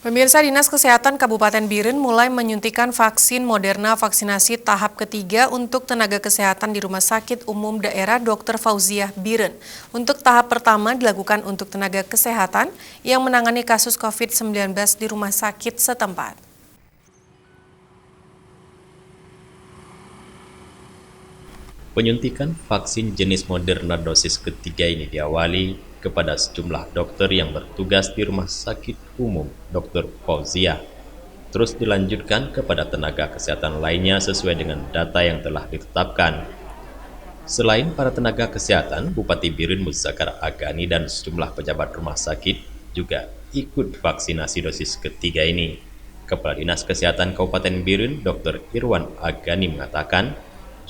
Pemirsa, Dinas Kesehatan Kabupaten Biren mulai menyuntikan vaksin Moderna vaksinasi tahap ketiga untuk tenaga kesehatan di Rumah Sakit Umum Daerah Dr. Fauziah Biren. Untuk tahap pertama dilakukan untuk tenaga kesehatan yang menangani kasus COVID-19 di rumah sakit setempat. Penyuntikan vaksin jenis Moderna dosis ketiga ini diawali kepada sejumlah dokter yang bertugas di Rumah Sakit Umum Dr. Fauziah. Terus dilanjutkan kepada tenaga kesehatan lainnya sesuai dengan data yang telah ditetapkan. Selain para tenaga kesehatan, Bupati Biren Muzakar Agani dan sejumlah pejabat rumah sakit juga ikut vaksinasi dosis ketiga ini. Kepala Dinas Kesehatan Kabupaten Biren, Dr. Irwan Agani mengatakan,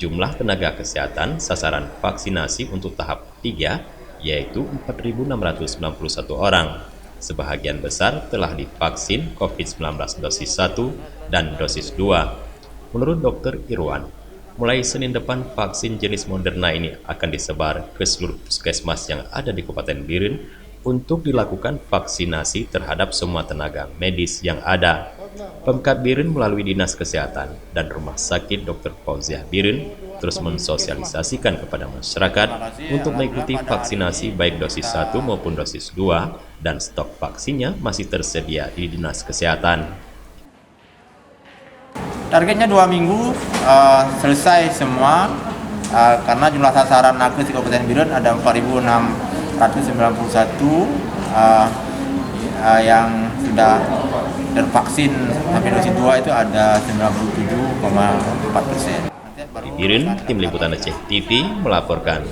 jumlah tenaga kesehatan sasaran vaksinasi untuk tahap 3 yaitu 4.691 orang. Sebahagian besar telah divaksin COVID-19 dosis 1 dan dosis 2. Menurut Dr. Irwan, mulai Senin depan vaksin jenis Moderna ini akan disebar ke seluruh puskesmas yang ada di Kabupaten Biren untuk dilakukan vaksinasi terhadap semua tenaga medis yang ada. Pemkab Biren melalui Dinas Kesehatan dan Rumah Sakit Dr. Fauziah Biren terus mensosialisasikan kepada masyarakat untuk mengikuti vaksinasi baik dosis 1 maupun dosis 2 dan stok vaksinnya masih tersedia di Dinas Kesehatan. Targetnya 2 minggu selesai semua karena jumlah sasaran nakes di Kabupaten Biren ada 4.691 yang sudah tervaksin sampai dosis 2 itu ada 97,4%. Di Biren, Tim Liputan Aceh TV melaporkan.